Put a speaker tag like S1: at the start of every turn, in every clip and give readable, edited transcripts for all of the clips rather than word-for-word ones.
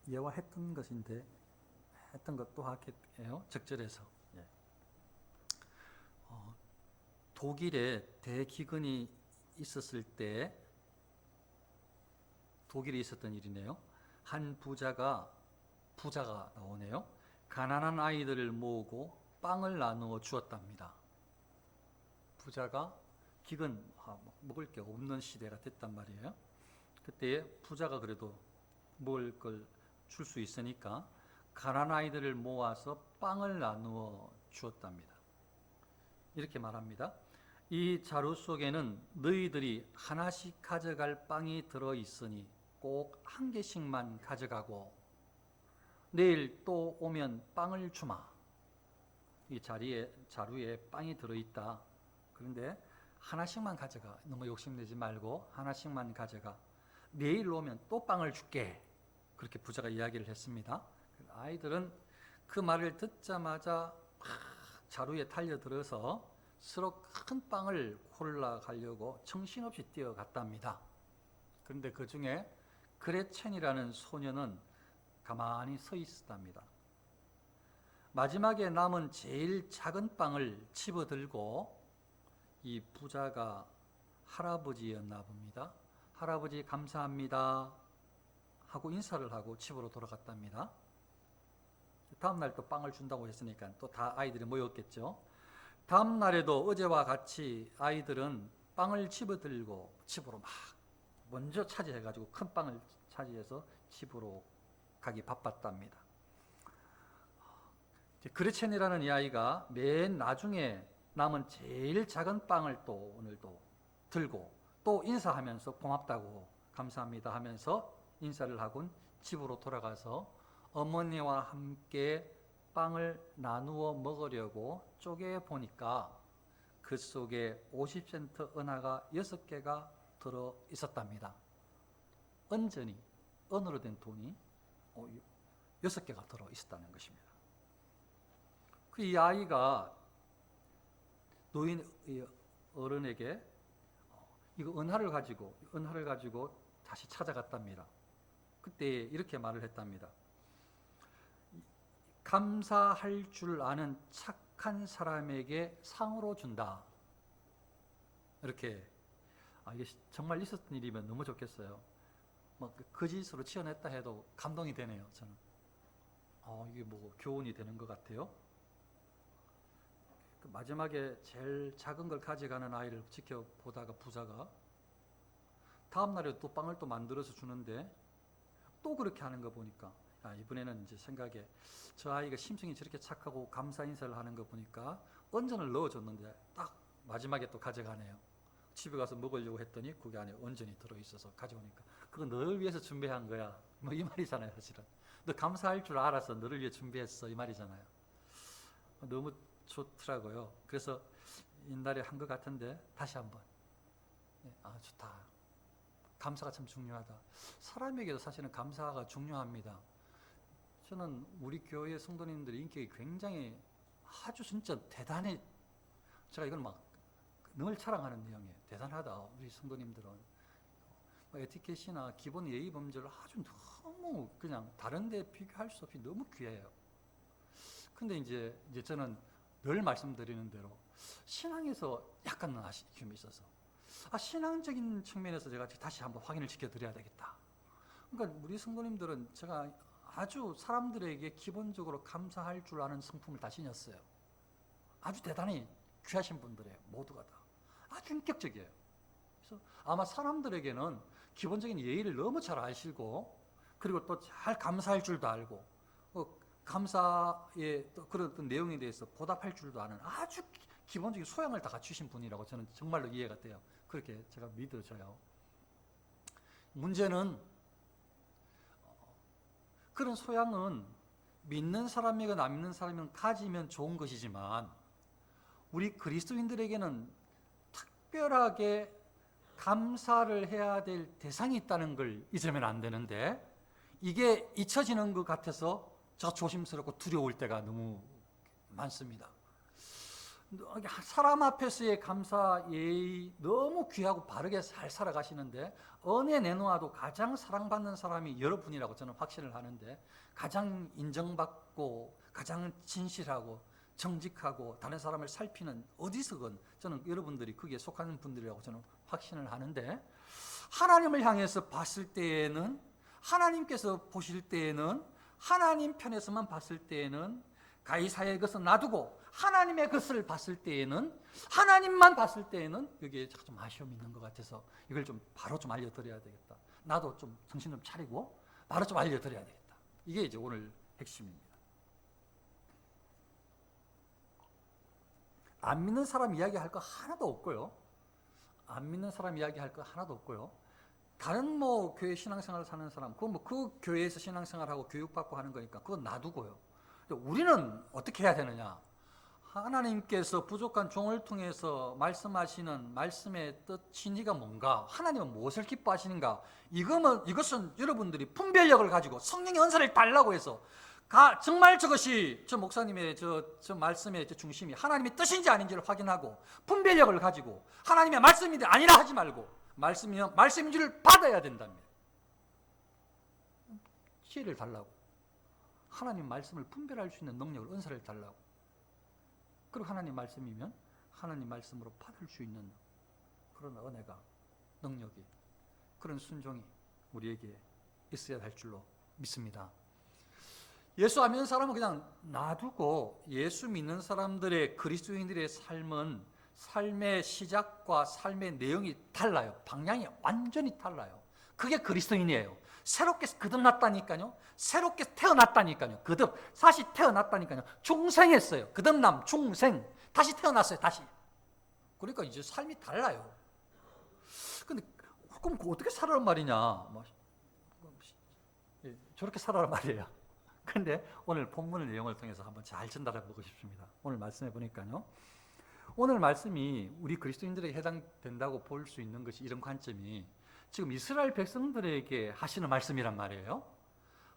S1: 예화했던 것인데 했던 것도 하겠네요. 적절해서. 예. 독일에 대기근이 있었을 때 독일에 있었던 일이네요. 한 부자가 나오네요. 가난한 아이들을 모으고 빵을 나누어 주었답니다. 부자가 기근 먹을 게 없는 시대가 됐단 말이에요. 그때 부자가 그래도 먹을 걸 줄 수 있으니까 가난한 아이들을 모아서 빵을 나누어 주었답니다. 이렇게 말합니다. 이 자루 속에는 너희들이 하나씩 가져갈 빵이 들어있으니 꼭 한 개씩만 가져가고 내일 또 오면 빵을 주마. 이 자루에 빵이 들어있다. 그런데 하나씩만 가져가. 너무 욕심내지 말고 하나씩만 가져가. 내일 오면 또 빵을 줄게. 그렇게 부자가 이야기를 했습니다. 아이들은 그 말을 듣자마자 자루에 달려들어서 서로 큰 빵을 골라가려고 정신없이 뛰어갔답니다. 그런데 그 중에 그레첸이라는 소녀는 가만히 서 있었답니다. 마지막에 남은 제일 작은 빵을 집어들고 이 부자가 할아버지였나 봅니다. 할아버지 감사합니다 하고 인사를 하고 집으로 돌아갔답니다. 다음 날 또 빵을 준다고 했으니까 또 다 아이들이 모였겠죠. 다음 날에도 어제와 같이 아이들은 빵을 집어들고 집으로 막 먼저 차지해가지고 큰 빵을 차지해서 집으로 가기 바빴답니다. 그레첸이라는 이 아이가 맨 나중에 남은 제일 작은 빵을 또 오늘도 들고 또 인사하면서 고맙다고 감사합니다 하면서 인사를 하곤 집으로 돌아가서 어머니와 함께 빵을 나누어 먹으려고 쪼개 보니까 그 속에 50센트 은하가 6개가 들어 있었답니다. 은전이, 은으로 된 돈이 6개가 들어 있었다는 것입니다. 이 아이가 노인 어른에게 이거 은하를 가지고 다시 찾아갔답니다. 그때 이렇게 말을 했답니다. 감사할 줄 아는 착한 사람에게 상으로 준다. 이렇게 이게 정말 있었던 일이면 너무 좋겠어요. 거짓으로 치어냈다 해도 감동이 되네요. 저는 이게 뭐 교훈이 되는 것 같아요. 마지막에 제일 작은 걸 가져가는 아이를 지켜보다가 부자가 다음 날에 또 빵을 또 만들어서 주는데 또 그렇게 하는 거 보니까 이번에는 이제 생각에 저 아이가 심성이 저렇게 착하고 감사 인사를 하는 거 보니까 은전을 넣어줬는데 딱 마지막에 또 가져가네요. 집에 가서 먹으려고 했더니 그게 안에 은전이 들어있어서 가져오니까 그거 너를 위해서 준비한 거야. 뭐 이 말이잖아요. 사실은 너 감사할 줄 알아서 너를 위해 준비했어 이 말이잖아요. 너무 좋더라고요. 그래서 옛날에 한 것 같은데 다시 한번 좋다. 감사가 참 중요하다. 사람에게도 사실은 감사가 중요합니다. 저는 우리 교회 성도님들의 인격이 굉장히 아주 진짜 대단해. 제가 이건 막 늘 자랑하는 내용이에요. 대단하다. 우리 성도님들은 에티켓이나 기본 예의 범죄를 아주 너무 그냥 다른 데 비교할 수 없이 너무 귀해요. 근데 이제 저는 늘 말씀드리는 대로 신앙에서 약간 아쉬움이 있어서 신앙적인 측면에서 제가 다시 한번 확인을 시켜드려야 되겠다. 그러니까 우리 성도님들은 제가 아주 사람들에게 기본적으로 감사할 줄 아는 성품을 다 지녔어요. 아주 대단히 귀하신 분들이에요. 모두가 다. 아주 인격적이에요. 그래서 아마 사람들에게는 기본적인 예의를 너무 잘 아시고 그리고 또 잘 감사할 줄도 알고 감사의 그런 내용에 대해서 보답할 줄도 아는 아주 기본적인 소양을 다 갖추신 분이라고 저는 정말로 이해가 돼요. 그렇게 제가 믿어져요. 문제는 그런 소양은 믿는 사람이건 안 믿는 사람이건 가지면 좋은 것이지만 우리 그리스도인들에게는 특별하게 감사를 해야 될 대상이 있다는 걸 잊으면 안 되는데 이게 잊혀지는 것 같아서 제가 조심스럽고 두려울 때가 너무 많습니다. 사람 앞에서의 감사 예의 너무 귀하고 바르게 잘 살아가시는데 은혜 내놓아도 가장 사랑받는 사람이 여러분이라고 저는 확신을 하는데, 가장 인정받고 가장 진실하고 정직하고 다른 사람을 살피는 어디서건 저는 여러분들이 거기에 속하는 분들이라고 저는 확신을 하는데, 하나님을 향해서 봤을 때에는, 하나님께서 보실 때에는, 하나님 편에서만 봤을 때에는 가이사의 것은 놔두고 하나님의 것을 봤을 때에는, 하나님만 봤을 때에는 여기에 좀 아쉬움이 있는 것 같아서 이걸 좀 바로 좀 알려드려야 되겠다. 나도 좀 정신 좀 차리고 바로 좀 알려드려야 되겠다. 이게 이제 오늘 핵심입니다. 안 믿는 사람 이야기할 거 하나도 없고요. 안 믿는 사람 이야기할 거 하나도 없고요. 다른 뭐 교회 신앙생활을 사는 사람, 그건 뭐 그 교회에서 신앙생활하고 교육받고 하는 거니까 그건 놔두고요. 우리는 어떻게 해야 되느냐? 하나님께서 부족한 종을 통해서 말씀하시는 말씀의 뜻, 진리가 뭔가, 하나님은 무엇을 기뻐하시는가, 이것은 여러분들이 분별력을 가지고 성령의 은사를 달라고 해서 정말 저것이 저 목사님의 저 말씀의 중심이 하나님의 뜻인지 아닌지를 확인하고 분별력을 가지고 하나님의 말씀인데 아니라 하지 말고 말씀이면 말씀인지를 받아야 된답니다. 지혜를 달라고, 하나님 말씀을 분별할 수 있는 능력을, 은사를 달라고, 그리고 하나님 말씀이면 하나님 말씀으로 받을 수 있는 그런 은혜가, 능력이, 그런 순종이 우리에게 있어야 할 줄로 믿습니다. 예수 안 믿는 사람은 그냥 놔두고, 예수 믿는 사람들의, 그리스도인들의 삶은 삶의 시작과 삶의 내용이 달라요. 방향이 완전히 달라요. 그게 그리스도인이에요. 새롭게 거듭났다니까요. 새롭게 태어났다니까요. 다시 태어났다니까요. 중생했어요. 거듭남, 중생. 다시 태어났어요. 다시. 그러니까 이제 삶이 달라요. 근데 그럼 어떻게 살아란 말이냐? 저렇게 살아란 말이에요. 근데 오늘 본문의 내용을 통해서 한번 잘 전달해 보고 싶습니다. 오늘 말씀해 보니까요. 오늘 말씀이 우리 그리스도인들에게 해당된다고 볼 수 있는 것이, 이런 관점이 지금 이스라엘 백성들에게 하시는 말씀이란 말이에요.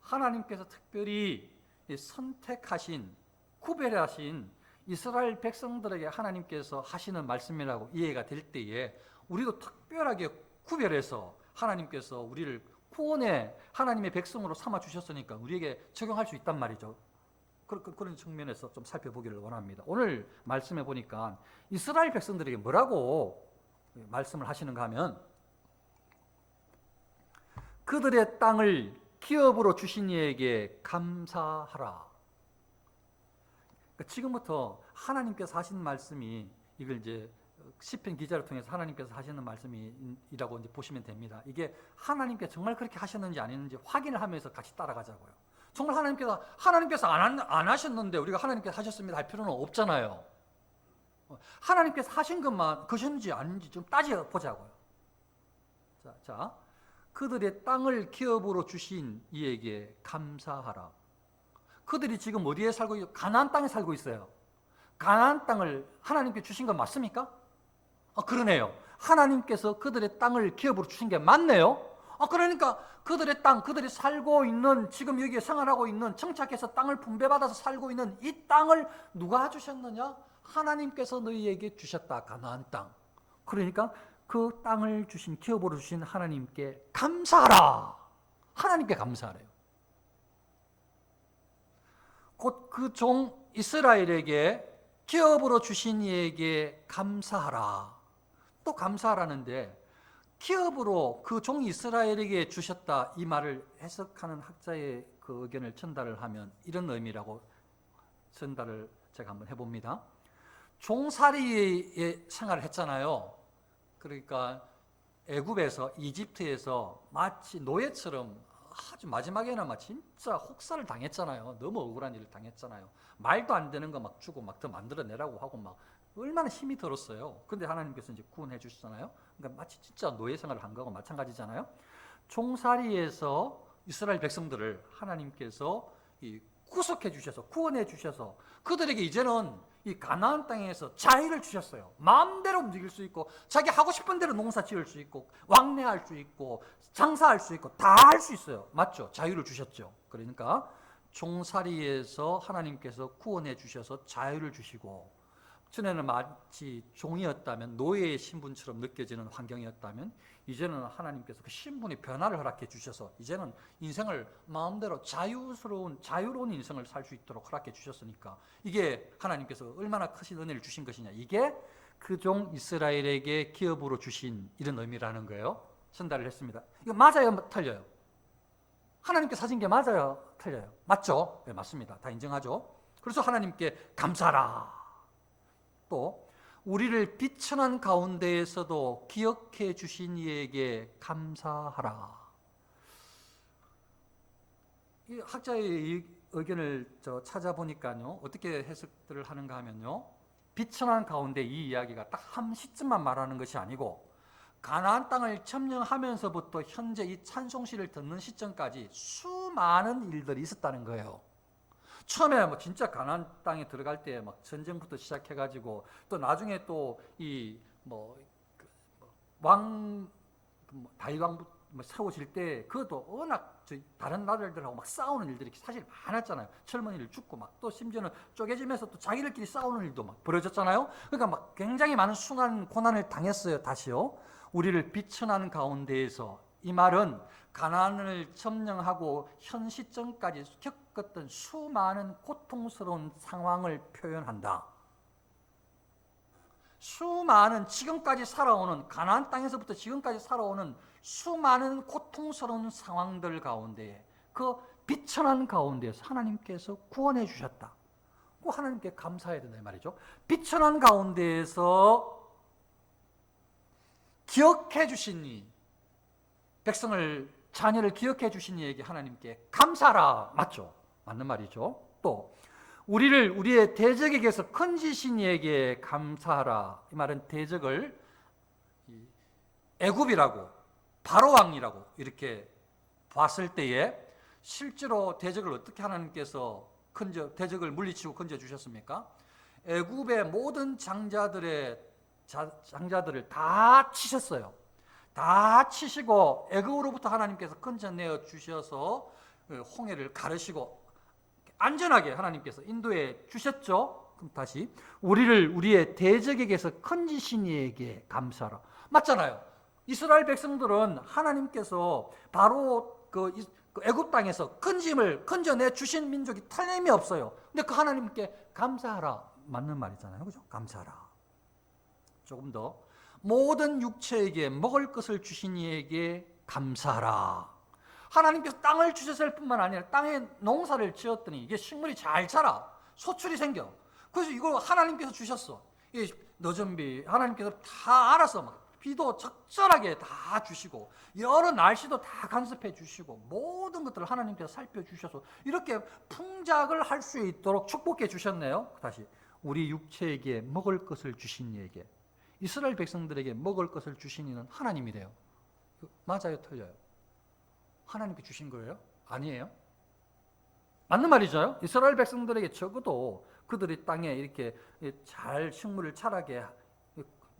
S1: 하나님께서 특별히 선택하신, 구별하신 이스라엘 백성들에게 하나님께서 하시는 말씀이라고 이해가 될 때에 우리도 특별하게 구별해서 하나님께서 우리를 구원의 하나님의 백성으로 삼아 주셨으니까 우리에게 적용할 수 있단 말이죠. 그런 측면에서 좀 살펴보기를 원합니다. 오늘 말씀해 보니까 이스라엘 백성들에게 뭐라고 말씀을 하시는가 하면, 그들의 땅을 기업으로 주신 이에게 감사하라. 그러니까 지금부터 하나님께서 하신 말씀이, 이걸 이제 시편 기자를 통해서 하나님께서 하시는 말씀이라고 이제 보시면 됩니다. 이게 하나님께서 정말 그렇게 하셨는지 아닌지 확인을 하면서 같이 따라가자고요. 정말 하나님께서 안 하셨는데 우리가 하나님께서 하셨습니다 할 필요는 없잖아요. 하나님께서 하신 것만 그것인지 아닌지 좀 따져보자고요. 자, 그들의 땅을 기업으로 주신 이에게 감사하라. 그들이 지금 어디에 살고 있어요? 가나안 땅에 살고 있어요. 가나안 땅을 하나님께 주신 건 맞습니까? 그러네요. 하나님께서 그들의 땅을 기업으로 주신 게 맞네요. 그러니까 그들의 땅, 그들이 살고 있는, 지금 여기에 생활하고 있는, 정착해서 땅을 분배받아서 살고 있는 이 땅을 누가 주셨느냐? 하나님께서 너희에게 주셨다. 가나안 땅. 그러니까 그 땅을 주신, 기업으로 주신 하나님께 감사하라. 하나님께 감사하래요. 곧 그 종 이스라엘에게 기업으로 주신 이에게 감사하라. 또 감사하라는데, 기업으로 그 종 이스라엘에게 주셨다, 이 말을 해석하는 학자의 그 의견을 전달을 하면 이런 의미라고 전달을 제가 한번 해봅니다. 종살이의 생활을 했잖아요. 그러니까 애굽에서, 이집트에서 마치 노예처럼 아주 마지막에는 진짜 혹사를 당했잖아요. 너무 억울한 일을 당했잖아요. 말도 안 되는 거 막 주고 막 더 만들어내라고 하고 막 얼마나 힘이 들었어요. 그런데 하나님께서 이제 구원해 주시잖아요. 그러니까 마치 진짜 노예 생활을 한 거하고 마찬가지잖아요. 종살이에서 이스라엘 백성들을 하나님께서 구속해 주셔서, 구원해 주셔서 그들에게 이제는 이 가나안 땅에서 자유를 주셨어요. 마음대로 움직일 수 있고, 자기 하고 싶은 대로 농사 지을 수 있고, 왕래할 수 있고, 장사할 수 있고, 다 할 수 있어요. 맞죠? 자유를 주셨죠. 그러니까 종살이에서 하나님께서 구원해 주셔서 자유를 주시고, 전에는 마치 종이었다면, 노예의 신분처럼 느껴지는 환경이었다면, 이제는 하나님께서 그 신분의 변화를 허락해 주셔서 이제는 인생을 마음대로 자유로운 인생을 살 수 있도록 허락해 주셨으니까, 이게 하나님께서 얼마나 크신 은혜를 주신 것이냐, 이게 그 종 이스라엘에게 기업으로 주신 이런 의미라는 거예요. 전달을 했습니다. 이거 맞아요, 틀려요? 하나님께 사신 게 맞아요, 틀려요? 맞죠? 네, 맞습니다. 다 인정하죠? 그래서 하나님께 감사하라. 또 우리를 비천한 가운데에서도 기억해 주신 이에게 감사하라. 이 학자의 의견을 찾아보니까요, 어떻게 해석들을 하는가 하면요, 비천한 가운데 이 이야기가 딱 한 시점만 말하는 것이 아니고 가나안 땅을 점령하면서부터 현재 이 찬송시를 듣는 시점까지 수많은 일들이 있었다는 거예요. 처음에 뭐 진짜 가나안 땅에 들어갈 때 막 전쟁부터 시작해가지고, 또 나중에 또 이 다윗 왕 세워질 때 그것도 워낙 다른 나라들하고 막 싸우는 일들이 사실 많았잖아요. 젊은이를 죽고 막 또 심지어는 쪼개지면서 또 자기들끼리 싸우는 일도 막 벌어졌잖아요. 그러니까 막 굉장히 많은 순환 고난을 당했어요. 다시요. 우리를 비천한 가운데에서, 이 말은 가나안을 점령하고 현 시점까지 겪었던 수많은 고통스러운 상황을 표현한다. 수많은 지금까지 살아오는, 가나안 땅에서부터 지금까지 살아오는 수많은 고통스러운 상황들 가운데, 그 비천한 가운데에서 하나님께서 구원해 주셨다. 그 하나님께 감사해야 된다 이 말이죠. 비천한 가운데에서 기억해 주신 이 백성을, 자녀를 기억해 주신 이에게 하나님께 감사하라. 맞죠? 맞는 말이죠. 또 우리를 우리의 대적에게서 건지신 이에게 감사하라. 이 말은 대적을 애굽이라고, 바로왕이라고 이렇게 봤을 때에 실제로 대적을 어떻게 하나님께서 대적을 물리치고 건져 주셨습니까? 애굽의 모든 장자들을 다 치셨어요. 다 치시고 애굽으로부터 하나님께서 건져내어 주셔서 홍해를 가르시고 안전하게 하나님께서 인도해 주셨죠. 그럼 다시 우리를 우리의 대적에게서 건지신 이에게 감사하라. 맞잖아요. 이스라엘 백성들은 하나님께서 바로 그 애굽 땅에서 건져내 주신 민족이 틀림이 없어요. 근데 그 하나님께 감사하라. 맞는 말이잖아요. 그죠? 감사하라. 조금 더, 모든 육체에게 먹을 것을 주신 이에게 감사하라. 하나님께서 땅을 주셨을 뿐만 아니라 땅에 농사를 지었더니 이게 식물이 잘 자라, 소출이 생겨. 그래서 이걸 하나님께서 주셨어. 이 너전비 하나님께서 다 알아서 막 비도 적절하게 다 주시고, 여러 날씨도 다 간섭해 주시고, 모든 것들을 하나님께서 살펴주셔서 이렇게 풍작을 할 수 있도록 축복해 주셨네요. 다시, 우리 육체에게 먹을 것을 주신 이에게. 이스라엘 백성들에게 먹을 것을 주신 이는 하나님이래요. 맞아요, 틀려요? 하나님께 주신 거예요? 아니에요? 맞는 말이죠. 이스라엘 백성들에게 적어도 그들의 땅에 이렇게 잘 식물을 자라게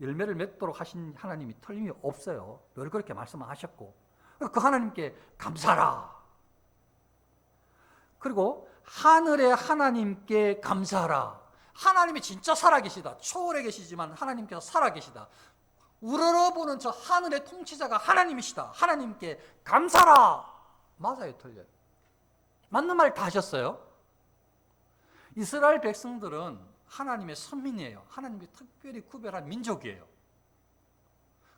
S1: 열매를 맺도록 하신 하나님이 틀림이 없어요. 늘 그렇게 말씀하셨고, 그 하나님께 감사하라. 그리고 하늘의 하나님께 감사하라. 하나님이 진짜 살아계시다. 초월해 계시지만 하나님께서 살아계시다. 우러러보는 저 하늘의 통치자가 하나님이시다. 하나님께 감사하라. 맞아요, 틀려요? 맞는 말 다 하셨어요. 이스라엘 백성들은 하나님의 선민이에요. 하나님이 특별히 구별한 민족이에요.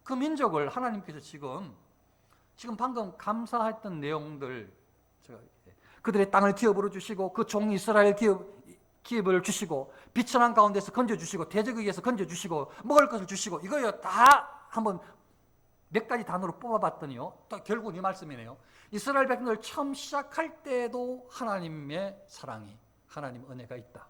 S1: 그 민족을 하나님께서 지금 방금 감사했던 내용들, 그들의 땅을 기업으로 주시고, 그 종 이스라엘 기업을 주시고, 비천한 가운데서 건져주시고, 대적에게서 건져주시고, 먹을 것을 주시고, 이거요 다 한번 몇 가지 단어로 뽑아봤더니요, 또 결국은 이 말씀이네요. 이스라엘 백성들 처음 시작할 때도 하나님의 사랑이, 하나님 은혜가 있다.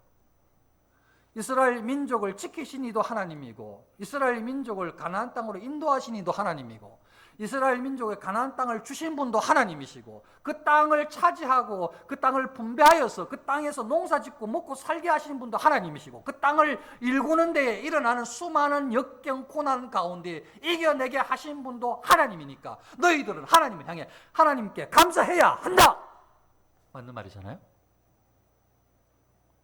S1: 이스라엘 민족을 지키신 이도 하나님이고, 이스라엘 민족을 가나안 땅으로 인도하신 이도 하나님이고, 이스라엘 민족의 가나안 땅을 주신 분도 하나님이시고, 그 땅을 차지하고 그 땅을 분배하여서 그 땅에서 농사짓고 먹고 살게 하시는 분도 하나님이시고, 그 땅을 일구는 데에 일어나는 수많은 역경 고난 가운데 이겨내게 하신 분도 하나님이니까 너희들은 하나님을 향해 하나님께 감사해야 한다. 맞는 말이잖아요.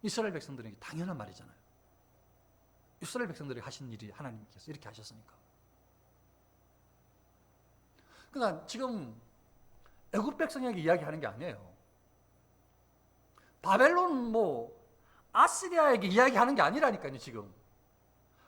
S1: 이스라엘 백성들에게 당연한 말이잖아요. 이스라엘 백성들이 하신 일이 하나님께서 이렇게 하셨으니까. 그러니까 지금 애굽 백성에게 이야기하는 게 아니에요. 바벨론 아시리아에게 이야기하는 게 아니라니까요. 지금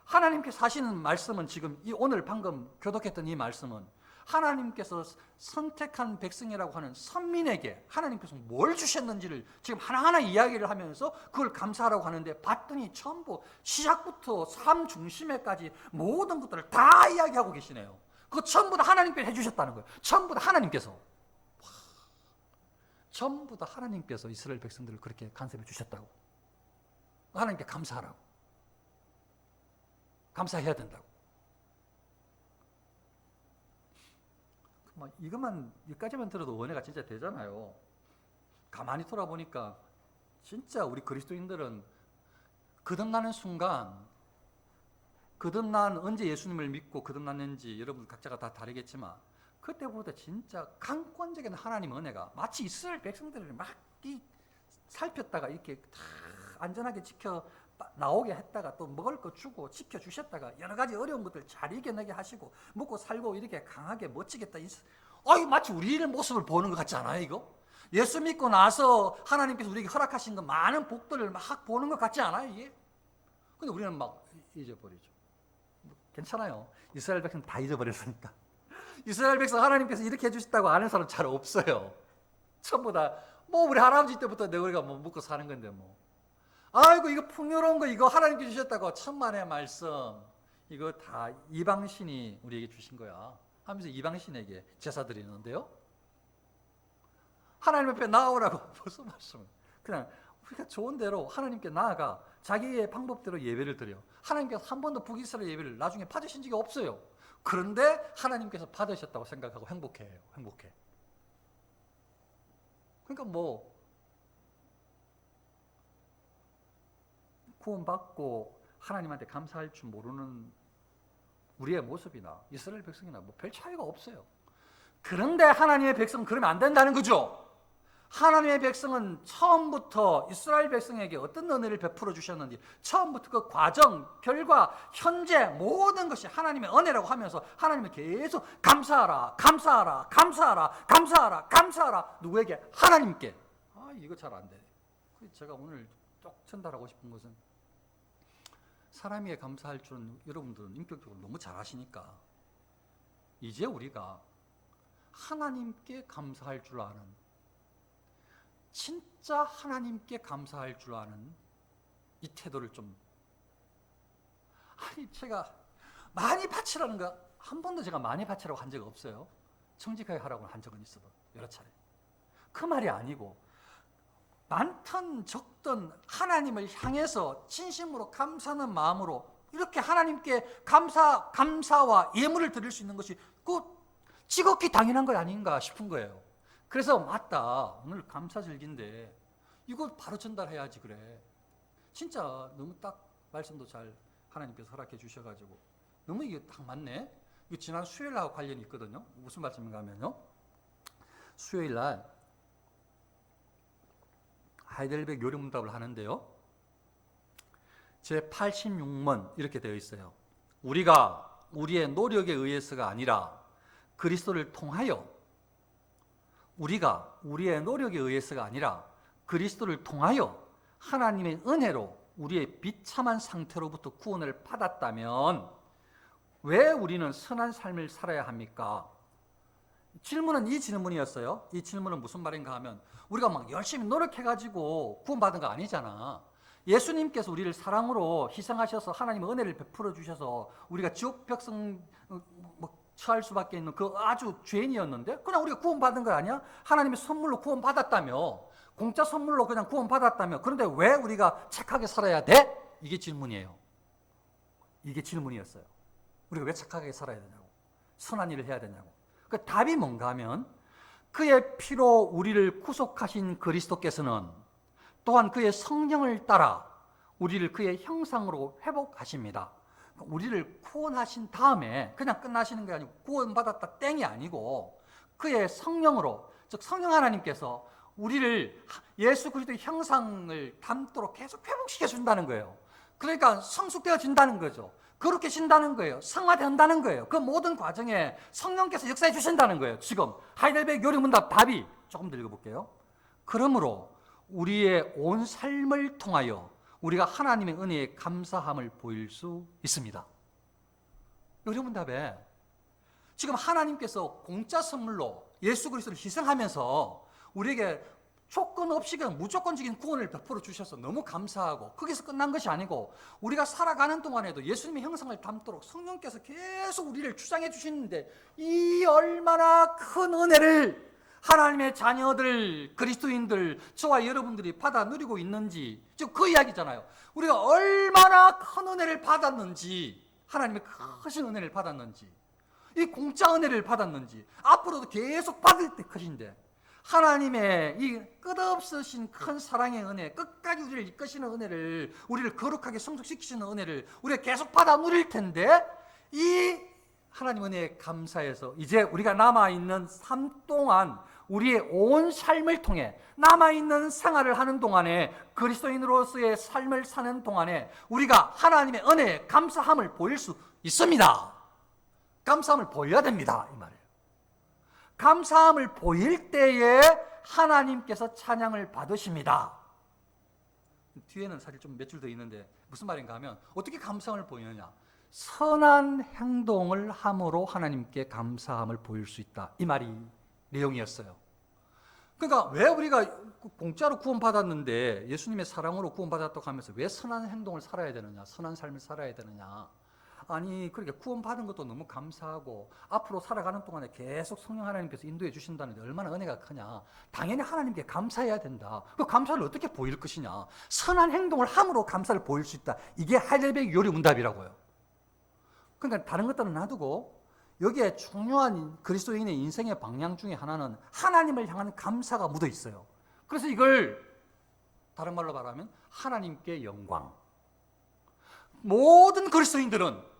S1: 하나님께서 하시는 말씀은, 지금 이 오늘 방금 교독했던 이 말씀은 하나님께서 선택한 백성이라고 하는 선민에게 하나님께서 뭘 주셨는지를 지금 하나하나 이야기를 하면서 그걸 감사하라고 하는데, 봤더니 전부 시작부터 삶 중심에까지 모든 것들을 다 이야기하고 계시네요. 그거 전부 다 하나님께서 해주셨다는 거예요. 전부 다 하나님께서. 전부 다 하나님께서 이스라엘 백성들을 그렇게 간섭해 주셨다고. 하나님께 감사하라고. 감사해야 된다고. 여기까지만 들어도 은혜가 진짜 되잖아요. 가만히 돌아보니까 진짜 우리 그리스도인들은 거듭나는 순간, 언제 예수님을 믿고 거듭났는지 여러분 각자가 다 다르겠지만, 그때보다 진짜 강권적인 하나님의 은혜가 마치 이스라엘 백성들을 막 살폈다가 이렇게 다 안전하게 지켜 나오게 했다가 또 먹을 거 주고 지켜주셨다가 여러 가지 어려운 것들 잘 이겨내게 하시고 먹고 살고 이렇게 강하게 멋지겠다. 마치 우리의 모습을 보는 것 같지 않아요, 이거? 예수 믿고 나서 하나님께서 우리에게 허락하신 그 많은 복들을 막 보는 것 같지 않아요, 이게? 근데 우리는 막 잊어버리죠. 괜찮아요. 이스라엘 백성 다 잊어버렸으니까. 이스라엘 백성 하나님께서 이렇게 해주셨다고 아는 사람 잘 없어요. 전부 다 우리 할아버지 때부터 우리가 먹고 사는 건데 아이고 이거 풍요로운 거 이거 하나님께 주셨다고 천만의 말씀, 이거 다 이방신이 우리에게 주신 거야 하면서 이방신에게 제사 드리는데요, 하나님 앞에 나오라고 무슨 말씀을. 그냥 우리가 좋은 대로 하나님께 나아가 자기의 방법대로 예배를 드려. 하나님께서 한 번도 북이스라엘 예배를 나중에 받으신 적이 없어요. 그런데 하나님께서 받으셨다고 생각하고 행복해요. 행복해. 그러니까 구원받고 하나님한테 감사할 줄 모르는 우리의 모습이나 이스라엘 백성이나 별 차이가 없어요. 그런데 하나님의 백성은 그러면 안 된다는 거죠. 하나님의 백성은 처음부터 이스라엘 백성에게 어떤 은혜를 베풀어 주셨는지, 처음부터 그 과정, 결과, 현재 모든 것이 하나님의 은혜라고 하면서 하나님을 계속 감사하라, 감사하라, 감사하라, 감사하라, 감사하라. 누구에게? 하나님께. 이거 잘 안 돼. 제가 오늘 쭉 전달하고 싶은 것은, 사람에게 감사할 줄은 여러분들은 인격적으로 너무 잘 아시니까 이제 우리가 하나님께 감사할 줄 아는, 진짜 하나님께 감사할 줄 아는 이 태도를 좀, 제가 많이 바치라는 거 한 번도 제가 많이 바치라고 한 적 없어요. 정직하게 하라고 한 적은 있어도 여러 차례. 그 말이 아니고 많든 적든 하나님을 향해서 진심으로 감사하는 마음으로 이렇게 하나님께 감사와 예물을 드릴 수 있는 것이 지극히 당연한 것 아닌가 싶은 거예요. 그래서 맞다, 오늘 감사절기인데 이거 바로 전달해야지. 그래, 진짜 너무 딱 말씀도 잘 하나님께서 허락해 주셔가지고 너무 이게 딱 맞네. 이거 지난 수요일하고 관련이 있거든요. 무슨 말씀인가 하면요, 수요일날 하이델베르크 요리문답을 하는데요, 제 86문 이렇게 되어 있어요. 우리가 우리의 노력에 의해서가 아니라 그리스도를 통하여, 우리가 우리의 노력에 의해서가 아니라 그리스도를 통하여 하나님의 은혜로 우리의 비참한 상태로부터 구원을 받았다면 왜 우리는 선한 삶을 살아야 합니까? 질문은 이 질문이었어요. 이 질문은 무슨 말인가 하면, 우리가 막 열심히 노력해가지고 구원받은 거 아니잖아. 예수님께서 우리를 사랑으로 희생하셔서 하나님의 은혜를 베풀어 주셔서 우리가 지옥 벽성 처할 수밖에 있는 그 아주 죄인이었는데 그냥 우리가 구원받은 거 아니야? 하나님의 선물로 구원받았다며, 공짜 선물로 그냥 구원받았다며, 그런데 왜 우리가 착하게 살아야 돼? 이게 질문이에요. 이게 질문이었어요. 우리가 왜 착하게 살아야 되냐고, 선한 일을 해야 되냐고. 그 답이 뭔가 하면, 그의 피로 우리를 구속하신 그리스도께서는 또한 그의 성령을 따라 우리를 그의 형상으로 회복하십니다. 우리를 구원하신 다음에 그냥 끝나시는 게 아니고, 구원받았다 땡이 아니고 그의 성령으로, 즉 성령 하나님께서 우리를 예수 그리스도의 형상을 닮도록 계속 회복시켜 준다는 거예요. 그러니까 성숙되어진다는 거죠. 거룩해진다는 거예요. 성화된다는 거예요. 그 모든 과정에 성령께서 역사해 주신다는 거예요. 지금 하이델베르크 요리문답 답이 조금 더 읽어볼게요. 그러므로 우리의 온 삶을 통하여 우리가 하나님의 은혜에 감사함을 보일 수 있습니다. 요리문답에 지금 하나님께서 공짜 선물로 예수 그리스도를 희생하면서 우리에게 조건 없이 그냥 무조건적인 구원을 베풀어 주셔서 너무 감사하고 거기서 끝난 것이 아니고 우리가 살아가는 동안에도 예수님의 형상을 담도록 성령께서 계속 우리를 주장해 주시는데 이 얼마나 큰 은혜를 하나님의 자녀들, 그리스도인들, 저와 여러분들이 받아 누리고 있는지 지금 그 이야기잖아요. 우리가 얼마나 큰 은혜를 받았는지, 하나님의 크신 은혜를 받았는지, 이 공짜 은혜를 받았는지, 앞으로도 계속 받을 때 것인데 하나님의 이 끝없으신 큰 사랑의 은혜, 끝까지 우리를 이끄시는 은혜를, 우리를 거룩하게 성숙시키시는 은혜를 우리가 계속 받아 누릴 텐데 이 하나님 은혜에 감사해서 이제 우리가 남아있는 삶 동안 우리의 온 삶을 통해 남아있는 생활을 하는 동안에 그리스도인으로서의 삶을 사는 동안에 우리가 하나님의 은혜에 감사함을 보일 수 있습니다. 감사함을 보여야 됩니다. 이 말이에요. 감사함을 보일 때에 하나님께서 찬양을 받으십니다. 뒤에는 사실 좀 몇 줄 더 있는데 무슨 말인가 하면 어떻게 감사함을 보이느냐. 선한 행동을 함으로 하나님께 감사함을 보일 수 있다. 이 말이 내용이었어요. 그러니까 왜 우리가 공짜로 구원받았는데 예수님의 사랑으로 구원받았다고 하면서 왜 선한 행동을 살아야 되느냐, 선한 삶을 살아야 되느냐. 아니 그렇게 구원받은 것도 너무 감사하고 앞으로 살아가는 동안에 계속 성령 하나님께서 인도해 주신다는데 얼마나 은혜가 크냐. 당연히 하나님께 감사해야 된다. 그 감사를 어떻게 보일 것이냐. 선한 행동을 함으로 감사를 보일 수 있다. 이게 하이델베르크 요리문답이라고요. 그러니까 다른 것들은 놔두고 여기에 중요한 그리스도인의 인생의 방향 중에 하나는 하나님을 향한 감사가 묻어 있어요. 그래서 이걸 다른 말로 말하면 하나님께 영광. 모든 그리스도인들은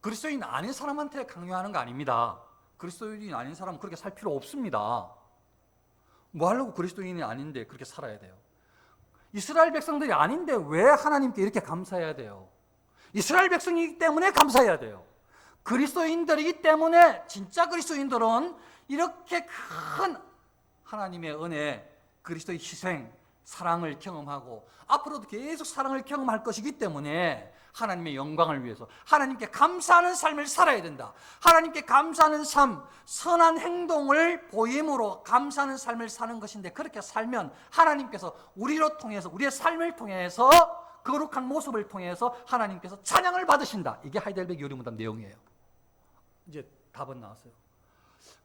S1: 그리스도인 아닌 사람한테 강요하는 거 아닙니다. 그리스도인이 아닌 사람은 그렇게 살 필요 없습니다. 뭐 하려고 그리스도인이 아닌데 그렇게 살아야 돼요? 이스라엘 백성들이 아닌데 왜 하나님께 이렇게 감사해야 돼요? 이스라엘 백성이기 때문에 감사해야 돼요. 그리스도인들이기 때문에 진짜 그리스도인들은 이렇게 큰 하나님의 은혜, 그리스도의 희생, 사랑을 경험하고 앞으로도 계속 사랑을 경험할 것이기 때문에 하나님의 영광을 위해서 하나님께 감사하는 삶을 살아야 된다. 하나님께 감사하는 삶, 선한 행동을 보임으로 감사하는 삶을 사는 것인데 그렇게 살면 하나님께서 우리로 통해서 우리의 삶을 통해서 거룩한 모습을 통해서 하나님께서 찬양을 받으신다. 이게 하이델베르크 요리문답 내용이에요. 이제 답은 나왔어요.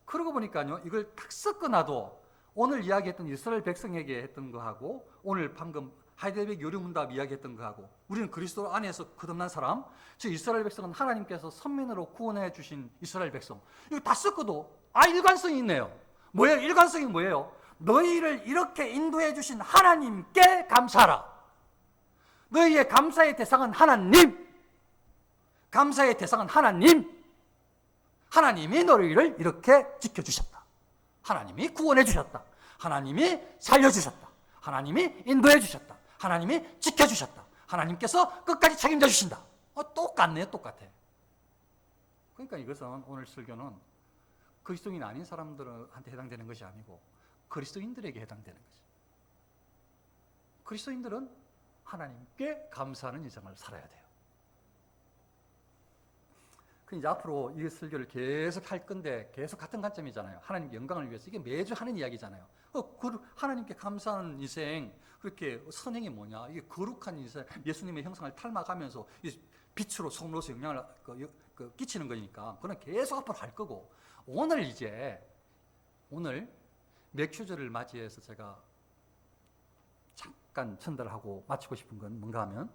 S1: 그러고 보니까요, 이걸 딱 섞어놔도 오늘 이야기했던 이스라엘 백성에게 했던 거하고 오늘 방금 하이델베르크 요리문답 이야기했던 거하고 우리는 그리스도 안에서 거듭난 사람, 즉 이스라엘 백성은 하나님께서 선민으로 구원해 주신 이스라엘 백성. 이거 다 섞어도 일관성이 있네요. 뭐예요? 일관성이 뭐예요? 너희를 이렇게 인도해 주신 하나님께 감사하라. 너희의 감사의 대상은 하나님. 감사의 대상은 하나님. 하나님이 너희를 이렇게 지켜주셨다. 하나님이 구원해 주셨다. 하나님이 살려주셨다. 하나님이 인도해 주셨다. 하나님이 지켜주셨다. 하나님께서 끝까지 책임져 주신다. 똑같네요. 똑같아. 그러니까 이것은 오늘 설교는 그리스도인 아닌 사람들한테 해당되는 것이 아니고 그리스도인들에게 해당되는 것이. 그리스도인들은 하나님께 감사하는 인생을 살아야 돼요. 이제 앞으로 이 설교를 계속 할 건데 계속 같은 관점이잖아요. 하나님 영광을 위해서. 이게 매주 하는 이야기잖아요. 하나님께 감사하는 인생, 그렇게 선행이 뭐냐? 이게 거룩한 인생, 예수님의 형상을 닮아가면서 빛으로 소금으로서 영향을 끼치는 거니까 그건 계속 앞으로 할 거고 오늘 맥주절을 맞이해서 제가 잠깐 전달하고 마치고 싶은 건 뭔가 하면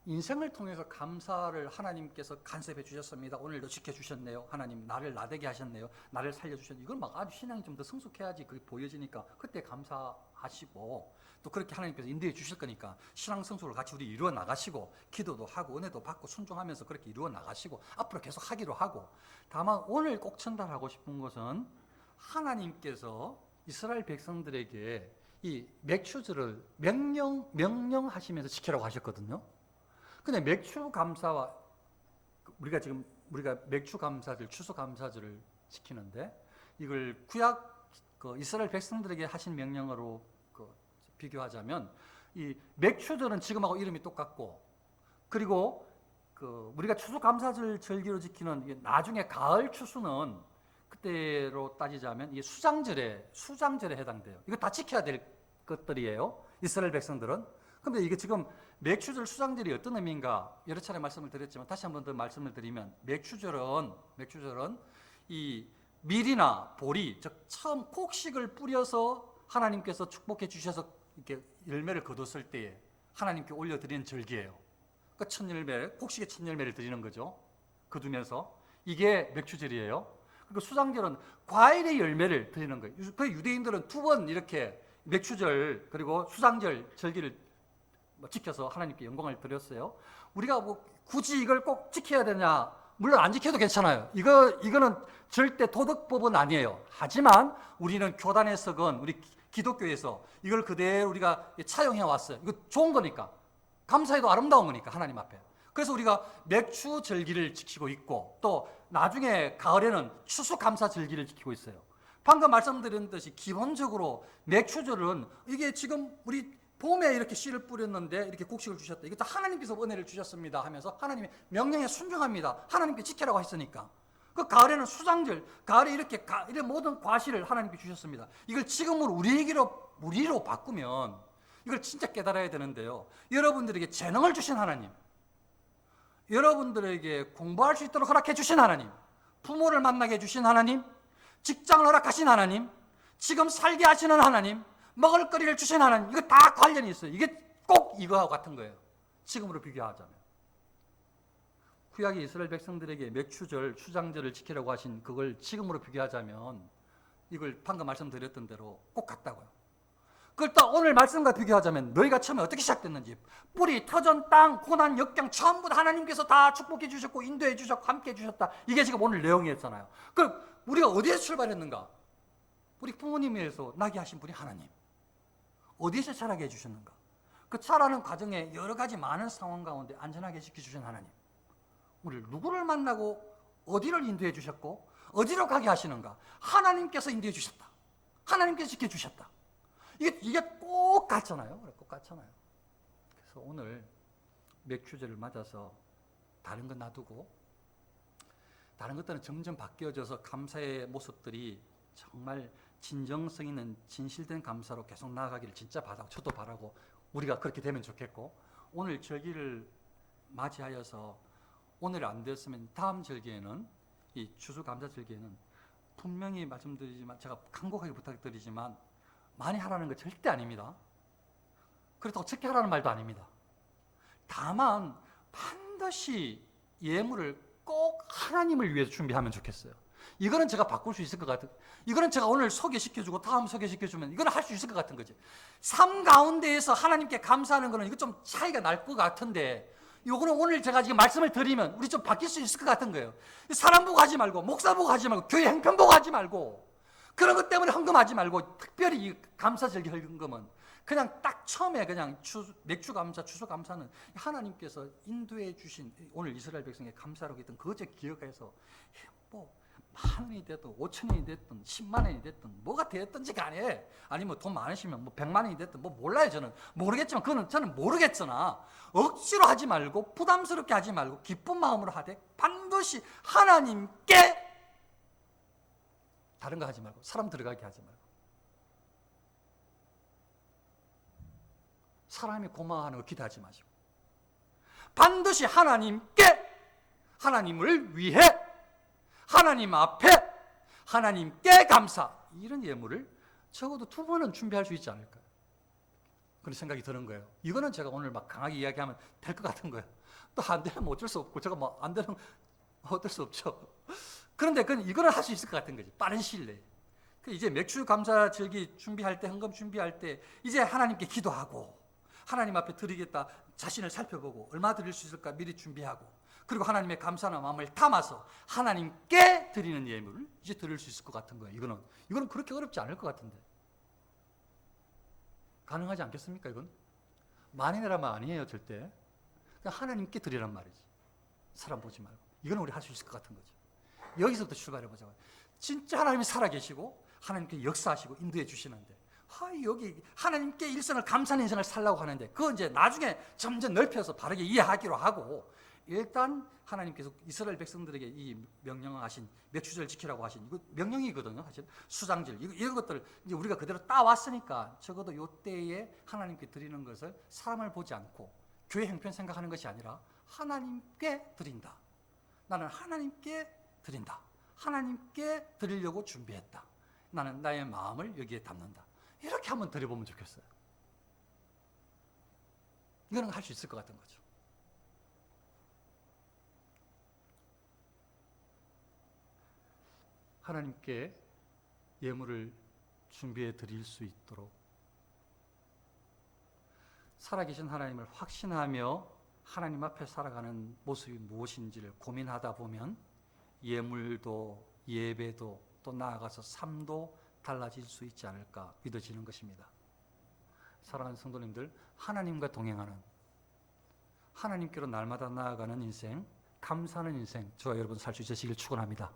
S1: 인생을 통해서 감사를 하나님께서 간섭해 주셨습니다. 오늘도 지켜주셨네요. 하나님 나를 나되게 하셨네요. 나를 살려주셨네요. 이걸 막 아주 신앙이 좀 더 성숙해야지 그게 보여지니까 그때 감사하시고 또 그렇게 하나님께서 인도해 주실 거니까 신앙 성숙을 같이 우리 이루어 나가시고 기도도 하고 은혜도 받고 순종하면서 그렇게 이루어 나가시고 앞으로 계속 하기로 하고 다만 오늘 꼭 전달하고 싶은 것은 하나님께서 이스라엘 백성들에게 이 맥추절을 명령하시면서 지키라고 하셨거든요. 근데 맥추감사와 우리가 맥추감사절, 추수감사절을 지키는데 이걸 구약 이스라엘 백성들에게 하신 명령으로 비교하자면 이 맥추절은 지금하고 이름이 똑같고, 그리고 우리가 추수감사절 절기로 지키는 나중에 가을 추수는 그때로 따지자면 이 수장절에 해당돼요. 이거 다 지켜야 될 것들이에요, 이스라엘 백성들은. 근데 이게 지금 맥추절 수장절이 어떤 의미인가 여러 차례 말씀을 드렸지만 다시 한 번 더 말씀을 드리면, 맥추절은 이 밀이나 보리, 즉 처음 곡식을 뿌려서 하나님께서 축복해 주셔서 이렇게 열매를 거뒀을 때에 하나님께 올려드리는 절기예요. 그러니까 첫 열매, 곡식의 첫 열매를 드리는 거죠. 거두면서. 이게 맥추절이에요. 그리고 수장절은 과일의 열매를 드리는 거예요. 그 유대인들은 두 번 이렇게 맥추절 그리고 수장절 절기를 지켜서 하나님께 영광을 드렸어요. 우리가 굳이 이걸 꼭 지켜야 되냐? 물론 안 지켜도 괜찮아요. 이거는 절대 도덕법은 아니에요. 하지만 우리는 교단에서건 우리 기독교에서 이걸 그대로 우리가 차용해 왔어요. 이거 좋은 거니까. 감사해도 아름다운 거니까 하나님 앞에. 그래서 우리가 맥추 절기를 지키고 있고, 또 나중에 가을에는 추수감사 절기를 지키고 있어요. 방금 말씀드린 듯이 기본적으로 맥추절은 이게 지금 우리 봄에 이렇게 씨를 뿌렸는데 이렇게 곡식을 주셨다. 이것도 하나님께서 은혜를 주셨습니다 하면서 하나님의 명령에 순종합니다. 하나님께 지키라고 했으니까. 그 가을에는 수장절, 가을에 이렇게 모든 과실을 하나님께 주셨습니다. 이걸 지금으로 우리로 바꾸면 이걸 진짜 깨달아야 되는데요. 여러분들에게 재능을 주신 하나님, 여러분들에게 공부할 수 있도록 허락해 주신 하나님, 부모를 만나게 해주신 하나님, 직장을 허락하신 하나님, 지금 살게 하시는 하나님, 먹을거리를 주신 하나님, 이거 다 관련이 있어요. 이게 꼭 이거하고 같은 거예요. 지금으로 비교하자면. 구약의 이스라엘 백성들에게 맥추절, 수장절을 지키라고 하신 그걸 지금으로 비교하자면 이걸 방금 말씀드렸던 대로 꼭 같다고요. 그걸 또 오늘 말씀과 비교하자면 너희가 처음에 어떻게 시작됐는지, 뿌리, 터전, 땅, 고난, 역경 전부 다 하나님께서 다 축복해 주셨고 인도해 주셨고 함께 해 주셨다. 이게 지금 오늘 내용이었잖아요. 그럼 우리가 어디에서 출발했는가? 우리 부모님에서 나게 하신 분이 하나님. 어디에서 자라게 해주셨는가? 그 자라는 과정에 여러 가지 많은 상황 가운데 안전하게 지켜주신 하나님. 우리를 누구를 만나고 어디를 인도해 주셨고 어디로 가게 하시는가? 하나님께서 인도해 주셨다. 하나님께서 지켜주셨다. 이게 꼭 같잖아요. 꼭 같잖아요. 그래서 오늘 맥추절을 맞아서 다른 건 놔두고 다른 것들은 점점 바뀌어져서 감사의 모습들이 정말 진정성 있는 진실된 감사로 계속 나아가기를 진짜 바라고, 저도 바라고 우리가 그렇게 되면 좋겠고, 오늘 절기를 맞이하여서 오늘 안 됐으면 다음 절기에는, 이 추수감사 절기에는 분명히 말씀드리지만, 제가 간곡하게 부탁드리지만 많이 하라는 거 절대 아닙니다. 그렇다고 적게 하라는 말도 아닙니다. 다만 반드시 예물을 꼭 하나님을 위해서 준비하면 좋겠어요. 이거는 제가 바꿀 수 있을 것 같은, 이거는 제가 오늘 소개시켜주고 다음 소개시켜주면 이거는 할 수 있을 것 같은 거지. 삶 가운데에서 하나님께 감사하는 거는 이거 좀 차이가 날 것 같은데, 이거는 오늘 제가 지금 말씀을 드리면 우리 좀 바뀔 수 있을 것 같은 거예요. 사람 보고 하지 말고, 목사 보고 하지 말고, 교회 행편 보고 하지 말고, 그런 것 때문에 헌금하지 말고, 특별히 이 감사절기 헌금은 그냥 딱 처음에 그냥 맥추감사, 추수감사는 하나님께서 인도해 주신 오늘 이스라엘 백성의 감사로 했던 그것을 기억해서 만 원이 됐든 5천 원이 됐든 10만 원이 됐든 뭐가 되었든지 간에, 아니면 돈 많으시면 100만 원이 됐든 몰라요. 저는 모르겠지만 그거는 저는 모르겠으나 억지로 하지 말고 부담스럽게 하지 말고 기쁜 마음으로 하되 반드시 하나님께, 다른 거 하지 말고 사람 들어가게 하지 말고, 사람이 고마워하는 거 기대하지 마시고 반드시 하나님께, 하나님을 위해, 하나님 앞에, 하나님께 감사, 이런 예물을 적어도 2번은 준비할 수 있지 않을까, 그런 생각이 드는 거예요. 이거는 제가 오늘 막 강하게 이야기하면 될 것 같은 거예요. 또 안 되면 어쩔 수 없고, 제가 뭐 안 되면 어쩔 수 없죠. 그런데 이거는 할 수 있을 것 같은 거지, 빠른 시일 내에. 이제 맥주 감사 절기 준비할 때, 헌금 준비할 때 이제 하나님께 기도하고 하나님 앞에 드리겠다, 자신을 살펴보고 얼마 드릴 수 있을까 미리 준비하고, 그리고 하나님의 감사나 마음을 담아서 하나님께 드리는 예물을 이제 드릴 수 있을 것 같은 거예요. 이거는 그렇게 어렵지 않을 것 같은데. 가능하지 않겠습니까? 이건 만인이라면 아니에요, 절대. 그냥 하나님께 드리란 말이지. 사람 보지 말고. 이거는 우리 할 수 있을 것 같은 거죠. 여기서부터 출발해 보자고요. 진짜 하나님이 살아계시고 하나님께 역사하시고 인도해 주시는데, 여기 하나님께 일생을 감사하는 인생을 살라고 하는데, 그건 이제 나중에 점점 넓혀서 바르게 이해하기로 하고, 일단 하나님께서 이스라엘 백성들에게 이 명령하신 맥추제를 지키라고 하신 이거 명령이거든요. 사실 수장질 이런 것들 이제 우리가 그대로 따왔으니까 적어도 이때에 하나님께 드리는 것을 사람을 보지 않고 교회 형편 생각하는 것이 아니라 하나님께 드린다. 나는 하나님께 드린다. 하나님께 드리려고 준비했다. 나는 나의 마음을 여기에 담는다. 이렇게 한번 드려보면 좋겠어요. 이거는 할 수 있을 것 같은 거죠. 하나님께 예물을 준비해 드릴 수 있도록 살아계신 하나님을 확신하며 하나님 앞에 살아가는 모습이 무엇인지를 고민하다 보면 예물도 예배도 또 나아가서 삶도 달라질 수 있지 않을까 믿어지는 것입니다. 사랑하는 성도님들, 하나님과 동행하는, 하나님께로 날마다 나아가는 인생, 감사하는 인생, 저와 여러분 살 수 있으시길 축원합니다.